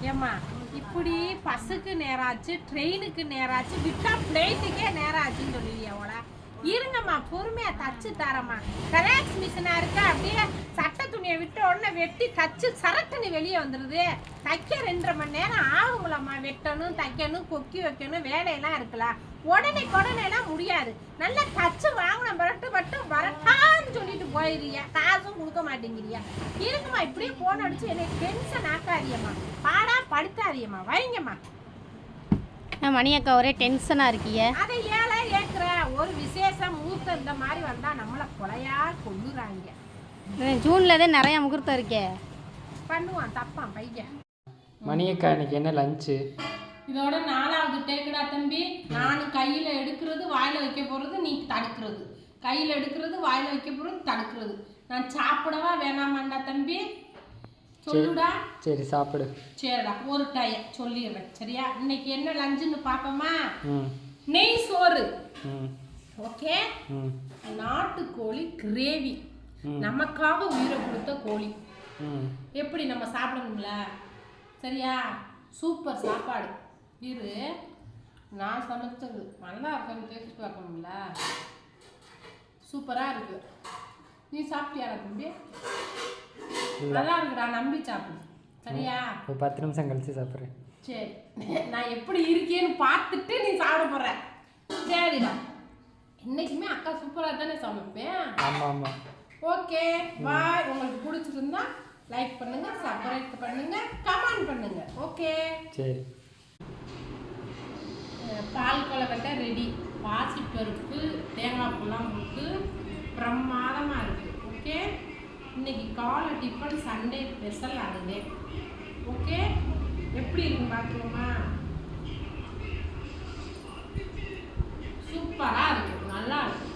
ஏம்மா இப்படி பஸ்ஸுக்கு நேராச்சு ட்ரெயினுக்கு நேராச்சு விட்டா பிளைட்டுக்கே நேராச்சுன்னு சொல்லுவியா அவளா? இருங்கம்மா, பொறுமையா தச்சு தரம்மா. கலாக்ஸ் மிஷினா இருக்கு, அப்படியே சட்டை துணியை விட்ட உடனே வெட்டி தச்சு சரக்குன்னு வெளியே வந்துடுது. தைக்க 2.5 மணி நேரம் ஆகுங்களம்மா. வெட்டணும், தைக்கணும், கொக்கி வைக்கணும், வேலையெல்லாம் இருக்கலாம். உடனேலாம் முடியாது. நல்லா தச்சு வாங்கின மட்டும் வரட்டான்னு சொல்லிட்டு போயிடுறியா, காசும் கொடுக்க மாட்டேங்கிறியா? இருக்குமா, இப்படியே போன் அடிச்சு என்னை டென்ஷன் ஆக்காதியம்மா, பாடா படுத்தாதியம்மா, வைங்கம்மா. மணி அக்கா ஒரே டென்ஷனாக இருக்கிய. அதை ஏழை ஏற்கிற ஒரு விசேஷம் முகூர்த்தம் இந்த மாதிரி வந்தால் நம்மளை கொலையா கொள்ளுறாங்க. ஜூனில் தான் நிறையா முகூர்த்தம் இருக்கே. பண்ணுவான் தப்பான் பையன். மணி அக்கா இன்னைக்கு என்ன லஞ்சு? இதோட 4வது டேக்குடா தம்பி. நான் கையில் எடுக்கிறது வாயில் வைக்க போகிறது, நீ தடுக்கிறது. கையில் எடுக்கிறது வாயில் வைக்க போகிறது, தடுக்கிறது. நான் சாப்பிடவா வேணாமாண்டா தம்பி? சொல்லுடா. சரி சாப்பிடு. சரிடா, ஒரு டைம் சொல்லிடுறேன் சரியா? இன்னைக்கு என்ன லஞ்சுன்னு பார்ப்போமா? நெய் சோறு. ஓகே. நாட்டுக்கோழி கிரேவி, நமக்காக உயிரை கொடுத்த கோழி. எப்படி நம்ம சாப்பிடணும்ல? சரியா? சூப்பர் சாப்பாடு. இரு, நான் சமைச்சது நல்லா இருக்கான்னு டேஸ்ட் பார்க்கணும்ல. சூப்பராக இருக்கு. நீ சாப்பிட்டியாடா தம்பி? நல்லா இருக்குடா, நம்பி சாப்பிடு சரியா? ஒரு 10 நிமிஷம் கழிச்சு சாப்பிட்றேன். சரி, நான் எப்படி இருக்கேன்னு பார்த்துட்டு நீ சாப்பிட போற. சரிடா, இன்னைக்குமே அக்கா சூப்பராக தானே சமைப்பேன். ஆமாம் ஆமாம். Okay bye. உங்களுக்கு பிடிச்சிருந்தா லைக் பண்ணுங்க, சப்ஸ்கிரைப் பண்ணுங்க, கமெண்ட் பண்ணுங்க. ஓகே சரி. பால் கொழுக்கட்டை ரெடி. பாசி பருப்பு தேங்காய் பூலாம் போட்டு பிரமாதமாக இருக்குது. ஓகே, இன்னைக்கு காலை டிஃபன் சண்டே ஸ்பெஷல் ஆகுது. ஓகே, எப்படி இருக்குன்னு பார்த்துருவோமா? சூப்பராக இருக்கு, நல்லா இருக்கு.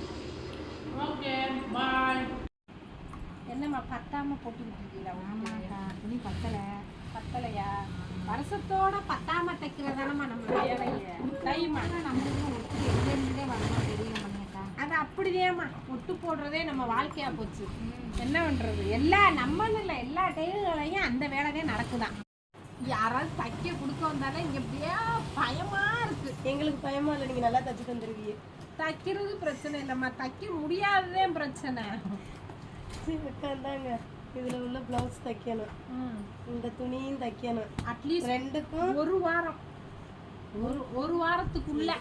Okay bye. என்னம்மா பத்தாம போட்டுக்கிட்டு இருக்கீங்களா? ஆமாக்கா, துணி பத்தலையா? வருஷத்தோட பத்தாம தைக்கிறதானம்மா நம்ம வேலையை. தைமா நம்மளுக்கு ஒட்டு வரணும் தெரியும் பண்ணியக்கா. அது அப்படிதேம்மா, ஒட்டு போடுறதே நம்ம வாழ்க்கையா போச்சு. என்ன பண்றது? எல்லா நம்மன்னு இல்லை, எல்லா டெய்லர்களையும் அந்த வேலைதான் நடக்குதான். யாராவது தைக்க கொடுக்க வந்தாலே இங்க அப்படியே பயமா இருக்கு. எங்களுக்கு பயமா இல்லை, நீங்க நல்லா தச்சு தந்துருவீங்க. தைக்கிறது பிரச்சனை இல்லைம்மா, தைக்க முடியாததே பிரச்சனை. உட்காந்தாங்க, இதுல உள்ள பிளவுஸ் தைக்கணும், இந்த துணியும் தைக்கணும். அட்லீஸ்ட் ரெண்டுக்கும் ஒரு வாரம், ஒரு வாரத்துக்குள்ள.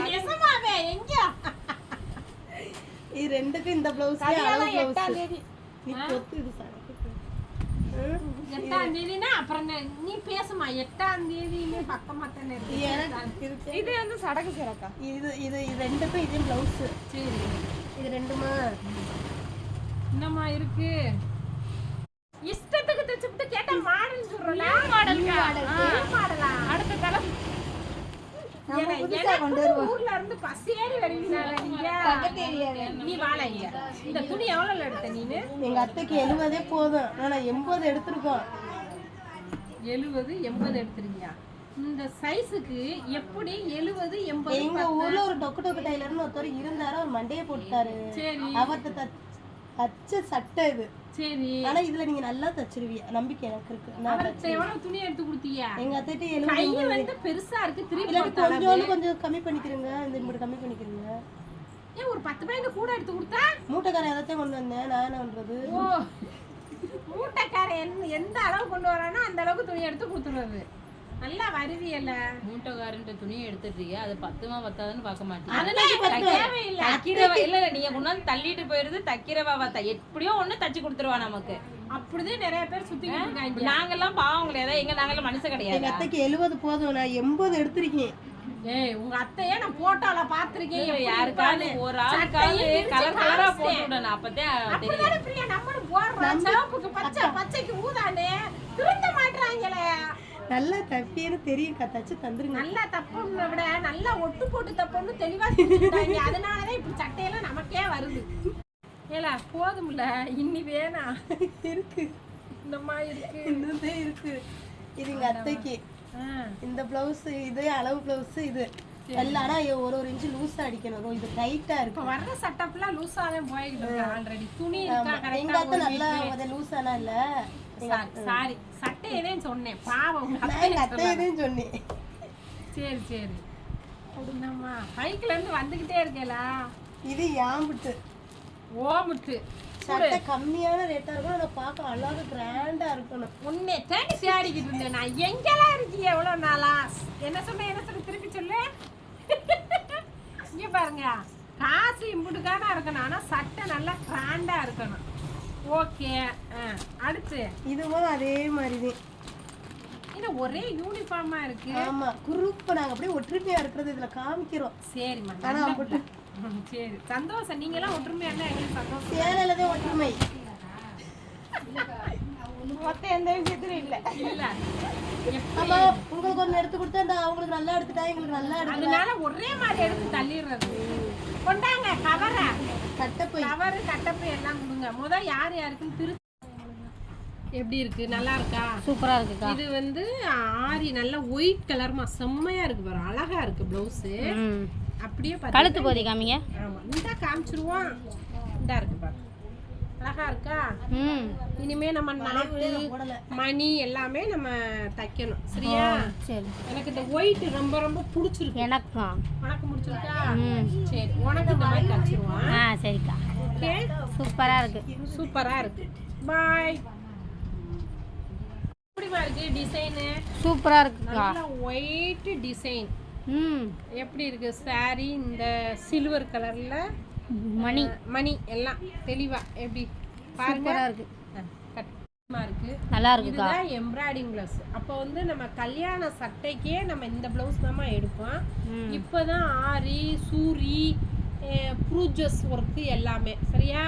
நிஜமாவே எங்க இது ரெண்டுக்கும் இந்த பிளவுஸ் 8ஆம் தேதி. நீ கொத்து இது சரக்கு. 8ஆம் தேதினா அப்புறம் நீ பேசுமா. 8ஆம் தேதியுமே பக்கமா தானே இருக்கு. இது வந்து சடக்கு சரக்கா. இது இது ரெண்டுக்கும் இதே பிளவுஸ். சரி, இது ரெண்டுமா என்னம்மா இருக்கு? இஷ்டத்துக்கு தைச்சுட்டு கேட்டா மாடல் சொல்றல. மாடலா? அடுத்த தலை ஊர்ல இருந்து பசேரி வருவீங்களா நீங்க? நீ வாழைங்க. இந்த துணி எவ்வளவு எடுத்த நீனு? எங்க அத்தைக்கு 70 போதும், ஆனா 80 எடுத்திருக்கோம். 70 80 எடுத்துறீங்க. இந்த சைஸுக்கு எப்படி 70 80? எங்க ஊர்ல ஒரு டொக்கு டைலர்னு ஒருத்தர் இருந்தாரு, அவர் மண்டையை போட்டுட்டாரு. சரி, அவர்கிட்ட தச்ச சட்டை இது. சரி, ஆனா இதுல நீங்க நல்லா தச்சிருவீங்க, நம்பிக்கை எனக்கு இருக்கு. அவர்கிட்ட எவ்வளவு துணி எடுத்து கொடுத்தீங்க? எங்க அத்தைட்ட கை 70 வந்து பெருசா இருக்கு, திருப்பி கொஞ்சம் கம்மி பண்ணிக்கிறீங்க, இந்த இப்படி கம்மி பண்ணிக்கிறீங்க. ஏன் ஒரு 10 பையன் கூட எடுத்து கொடுத்தா? மூட்டைக்காரன் எதாத்தையும் கொண்டு வந்தேன், நான் என்ன பண்றது? ஓ, மூட்டைக்காரன் எந்த அளவு கொண்டு வரானோ அந்த அளவுக்கு துணி எடுத்து கொடுத்துருவது. நல்லா வருவியல்ல. மூட்டைக்காரன்ட்ட துணியை எடுத்துட்டீங்க, அது 10 பத்தாதுன்னு பார்க்க மாட்டீங்க. அதெல்லாம் தேவையில்லை. தக்கிறவா இல்ல, நீங்க கொண்டாந்து தள்ளிட்டு போயிருது. தக்கிறவா பார்த்தா எப்படியோ ஒண்ணு தச்சு கொடுத்துருவா நமக்கு. அப்படிதான் நிறைய பேர் சுத்திக்கிட்டு இருக்காங்க. நாங்கெல்லாம் பாவம் கிடையாது, நாங்கெல்லாம் மனுஷன் எங்க கிடையாது. அத்தைக்கு 70 போதும், நான் 80 எடுத்திருக்கேன். ஏய், உங்க அத்தையே நான் போட்டோல பாத்துருக்கேன். யாருக்காவது ஒரு ஆளுக்காவது கலர் கலரா போட்டு விடணும், அப்பதான் தெரியும். பிரியா நம்மளும் போடுறோம். சிவப்புக்கு பச்சை, பச்சைக்கு ஊதானே திருத்த மாட்டாங்களே. நல்லா தப்பின்னு தெரியும், தச்சு தந்துருங்க. நல்லா தப்புன்னு விட நல்லா ஒட்டு போட்டு தப்புன்னு தெளிவா செஞ்சுட்டாங்க. அதனாலதான் இப்படி சட்டையெல்லாம் நமக்கே வருது. ஏலா போதும்ல, இன்னி வேணா இருக்கு, இந்த மாதிரி இருக்கு, இன்னும் இருக்கு. இது எங்க அத்தைக்கு இந்த பிளவுஸ், இது அளவு பிளவுஸ், இது எல்லாம் ஆனா ஒரு இன்ச்சு லூஸா அடிக்கணும். இது டைட்டா இப்ப இருக்கு. வர்ற செட்டப்லாம் லூஸாவே போயிட்டு இருக்கு ஆல்ரெடி. துணி இருக்கா எங்க கரெக்டா அத்தை நல்லா லூஸானா இல்ல. சாரி சட்டையதே சொன்னேன் பாவம் உங்க நான் எங்க அத்தையதையும் சொன்னேன். சரி சரி நம்ம பைக்ல இருந்து வந்துகிட்டே இருக்கேலா. இது யாம்பிட்டு ஓமுட்டு சட்டை கம்மியான ரேட்டா இருக்கும். ஆனா பார்க்க அழகா கிராண்டா இருக்கணும். உன்னை தேடி தேடிக்கிட்டு இருந்தேன் நான். எங்கெல்லாம் இருக்கீங்க எவ்வளவு நாளா? என்ன சொன்ன திருப்பி சொல்லு. இங்க பாருங்க காசு இம்புட்டுக்கான இருக்கணும் ஆனா சட்டை நல்லா கிராண்டா இருக்கணும். ஓகே அடுத்து இதுவும் அதே மாதிரிதான். இது ஒரே யூனிஃபார்மா இருக்கு. ஆமா குரூப் நாங்க அப்படியே ஒற்றுமையா இருக்கிறது இதுல காமிக்கிறோம். சரிம்மா ஆனா நல்ல சரி சந்தோஷம். நீங்க எல்லாம் ஒற்றுமையா இருந்தா எங்களுக்கு சந்தோஷம். சேலையிலதான் ஒற்றுமை. மொத்த எந்த விஷயத்திலும் இல்ல இல்ல ஆமா உங்களுக்கு ஒண்ணு எடுத்து கொடுத்தா அந்த அவங்களுக்கு நல்லா எடுத்துட்டா எங்களுக்கு நல்லா எடுத்து. அதனால ஒரே மாதிரி எடுத்து தள்ளிடுறது. கொண்டாங்க கவரை கட்டப்பை கவரு கட்டப்பை எல்லாம் கொடுங்க. முதல் யார் யாருக்குன்னு பிரிச்சு எப்படி இருக்கு? நல்லா இருக்கா? சூப்பரா இருக்குக்கா. இது வந்து ஆரி நல்ல ஒயிட் கலர்மா செம்மையா இருக்கு பாரு. அழகா இருக்கு பிளவுஸ். அப்படியே கழுத்து போதி காமிங்க. ஆமா இந்த காமிச்சிருவோம். இந்த இருக்கு பாரு அழகா இருக்கா? இனிமே நம்ம நாட்டு மணி எல்லாமே நம்ம தைக்கணும். சரியா? சரி. எனக்கு இந்த ஒயிட் ரொம்ப ரொம்ப பிடிச்சிருக்கு. எனக்கும். உனக்கு பிடிச்சிருக்கா? சரி உனக்கு இந்த மாதிரி தைச்சிருவோம். சரிக்கா. ஓகே சூப்பரா இருக்கு. சூப்பரா இருக்கு. பாய். எப்படிமா இருக்கு டிசைன்? சூப்பரா இருக்குக்கா. நல்ல ஒயிட் டிசைன். எப்படி இருக்கு saree? இந்த சில்வர் கலர்ல மணி மணி எல்லாம் தெளிவா எப்படி பாருங்க. சூப்பரா இருக்கு. கட்டமா இருக்கு. நல்லா இருக்குக்கா. இதுதான் எம்ப்ராய்டிங் பிளவுஸ். அப்போ வந்து நம்ம கல்யாண சட்டைக்கே நம்ம இந்த பிளவுஸ் தான் எடுப்போம். இப்போதான் ஆரி சூரி ப்ரூஜஸ் ஒர்க்கு எல்லாமே. சரியா?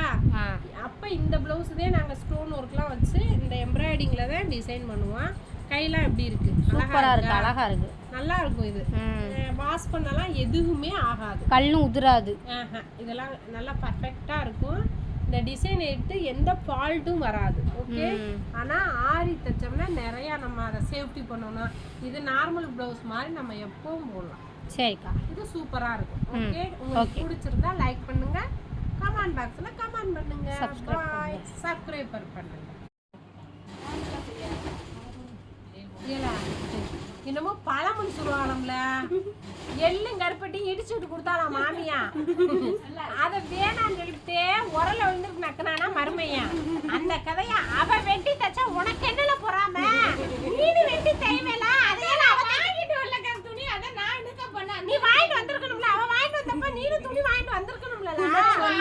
அப்போ இந்த பிளவுஸ் தான் நாங்கள் ஸ்டோன் ஒர்க்லாம் வச்சு இந்த எம்ப்ராய்டிங்ல தான் டிசைன் பண்ணுவோம். கையெல்லாம் எப்படி இருக்கு? சூப்பரா இருக்கு. அழகா இருக்கு. நல்லா இருக்கும். இது வாஷ் பண்ணலாம் எதுவுமே ஆகாது. கல்லும் உதிராது. இதெல்லாம் நல்லா பர்ஃபெக்டா இருக்கும். இந்த டிசைன் எடுத்து எந்த ஃபால்ட்டும் வராது. ஓகே. ஆனா ஆரி தைச்சோம்னா நிறைய நம்ம அதை சேஃப்டி பண்ணணும். இது நார்மல் பிளவுஸ் மாதிரி நம்ம எப்பவும் போடலாம். சரிக்கா. இது சூப்பரா இருக்கும். ஓகே. உங்களுக்கு பிடிச்சிருந்தா லைக் பண்ணுங்க, கமெண்ட் பாக்ஸ்ல கமெண்ட் பண்ணுங்க, சப்ஸ்கிரைப் பண்ணுங்க. என்னமோ பழமொழி சொல்லுவாங்கல்ல, எள்ளும் கருப்பட்டி இடிச்சுட்டு கொடுத்தாலாம் மாமியா. அத வேணான்னு சொல்லிட்டு உரல வந்து நக்கினானா மருமையா. அந்த கதையா அவ வெட்டி தச்சா உனக்கு என்னல பொறாம? நீனு வெட்டி தேவையில்ல. அதையெல்லாம் அவ வாங்கிட்டு வரல துணி. அத நான் எடுக்க பண்ண. நீ வாங்கிட்டு வந்திருக்கணும்ல. அவ வாங்கிட்டு வந்தப்ப நீனு துணி வாங்கிட்டு வந்திருக்கணும்ல.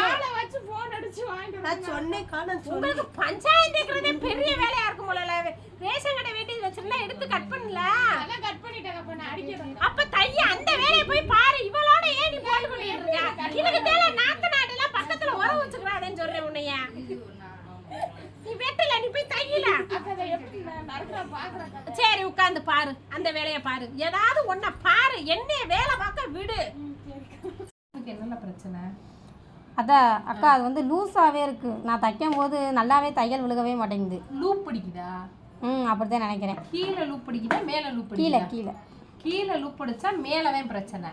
ஆள வச்சு போன் அடிச்சு வாங்கிட்டு நான் சொன்னேன் காணோம். உங்களுக்கு பஞ்சாயத்துக்குறதே பெரிய வேலையா இருக்கும் போல. ரேஷன் கடை வெட்டி வச்சிருந்தா எடுத்து கட் பண்ணல. அதான் கட் பண்ணிட்டாங்க. பண்ண அடிக்கிறது. அப்ப தைய அந்த வேலைய போய் பாரு. இவளோட ஏன் நீ போன் பண்ணிட்டு இருக்க? இதுக்கு தேல நாத்து நாடுல பக்கத்துல உறவு வச்சுக்கறானேன்னு சொல்றேன் உன்னைய. நீ வெட்டல, நீ போய் தையல. அத எப்படி நறுக்குற பாக்குற? சரி உட்கார்ந்து பாரு. அந்த வேலைய பாரு. ஏதாவது ஒண்ண பாரு. என்ன வேலை பார்க்க விடு. உங்களுக்கு என்ன பிரச்சனை? அதான் அக்கா அது வந்து லூஸாவே இருக்கு. நான் தைக்கும் போது நல்லாவே தையல் விழுகவே மாட்டேங்குது. லூப் பிடிக்குதா? அப்படிதான் நினைக்கிறேன். கீழே லூப் பிடிக்குதா மேல லூப் கீழே பிடிக்குதா? கீழே கீழே லூப் பிடிச்சா மேலதான் பிரச்சனை.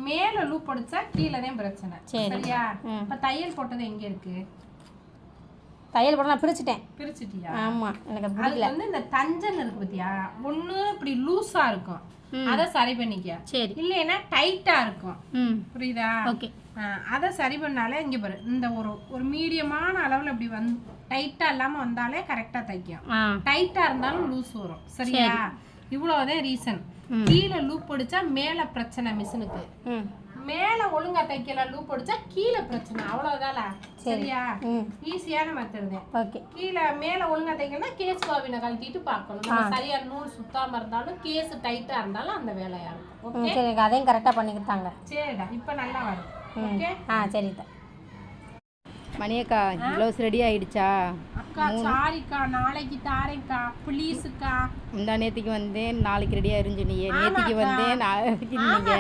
மேல லூப் பிடிச்சா கீழதான் பிரச்சனை. சரியா? இப்ப தையல் போட்டது எங்க இருக்கு? தையல் போட நான் பிரிச்சுட்டேன். பிரிச்சிட்டியா? ஆமா எனக்கு அது வந்து இந்த தஞ்சன் இருக்கு பாத்தியா? ஒண்ணு இப்படி லூஸா இருக்கும், அத சரி பண்ணிக்க. சரி. இல்லைன்னா டைட்டா இருக்கும். புரியுதா? ஓகே. அதை சரி பண்ணாலே இங்க பாரு இந்த ஒரு மீடியமான அளவுல இப்படி வந்து டைட்டா இல்லாம வந்தாலே கரெக்டா தைக்கும். டைட்டா இருந்தாலும் லூஸ் வரும். சரியா? இவ்வளவுதான் ரீசன். கீழே லூப் பிடிச்சா மேல பிரச்சனை மிஷினுக்கு. மேல ஒழுங்கா தைக்கல லூப் பிடிச்சா கீழே பிரச்சனை. அவ்வளவுதான். சரியா? ஈஸியான மெத்தட் தான். ஓகே. கீழே மேல ஒழுங்கா தைக்கணும்னா கேஸ் பாவினை கழட்டிட்டு பார்க்கணும். நம்ம சரியா நூல் சுத்தாம இருந்தாலும் கேஸ் டைட்டா இருந்தாலும் அந்த வேலையா இருக்கும். ஓகே. சரி அதையும் கரெக்டா பண்ணி கொடுத்தாங்க. சரிடா இப்ப நல்லா வரும். ஓகே. சரிதா. மணியக்கா ப்ளவுஸ் ரெடி ஆயிடுச்சா? அக்கா சாரிக்கா, நாளைக்கு தாரேன்க்கா ப்ளீஸ்க்கா. முந்தா நேத்திக்கு வந்தேன், நாளைக்கு ரெடி ஆயிருன்னு சொன்னீங்க. நேத்திக்கு வந்தேன், நாளைக்கு நீங்க.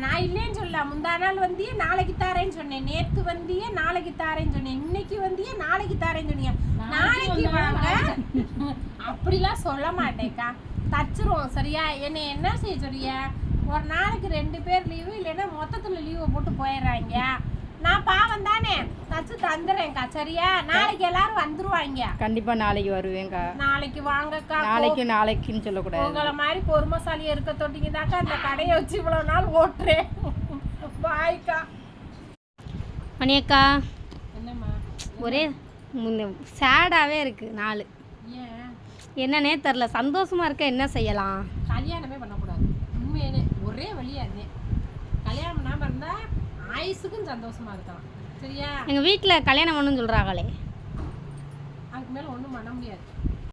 நான் இல்லைன்னு சொல்ல. முந்தா நாள் வந்தியே நாளைக்கு தாரேன்னு சொன்னேன். நேத்து வந்தியே நாளைக்கு தாரேன்னு சொன்னேன். இன்னைக்கு வந்தியே நாளைக்கு தாரேன்னு சொன்னீங்க. நாளைக்கு வாங்க அப்படிலாம் சொல்ல மாட்டேக்கா. தச்சிருவோம். சரியா? என்ன செய்ய சொல்றியா? ஒரு நாளைக்கு 2 பேர் லீவு இல்லைன்னா மொத்தத்தில் லீவை போட்டு போயிடுறாங்க. நான் பாவம் தானே, தச்சு தந்துடுறேன்க்கா. சரியா? நாளைக்கு எல்லாரும் வந்துருவாங்க. கண்டிப்பா நாளைக்கு வருவேங்க்கா. நாளைக்கு வாங்கக்கா. நாளைக்குன்னு சொல்லக்கூடாது. உங்களை மாதிரி பொறுமைசாலியாக இருக்க தொட்டிங்கதாக்கா அந்த கடையை வச்சு இவ்வளோ நாள் ஓட்டுறேன். பாய்க்கா. மணியக்கா என்னம்மா? ஒரே சேடாகவே இருக்குது நாள். ஏன்? என்னன்னே தெரில. சந்தோஷமாக இருக்க என்ன செய்யலாம்? கல்யாணமே பண்ணக்கூடாது. உண்மையானே ஒரே வழியா இருந்தேன். கல்யாணம் பண்ணாமல் இருந்தால் ஆயுசுக்கும் சந்தோஷமா இருக்கலாம். சரியா? எங்கள் வீட்டில் கல்யாணம் பண்ணுன்னு சொல்கிறாங்களே. அதுக்கு மேலே ஒன்றும் பண்ண முடியாது.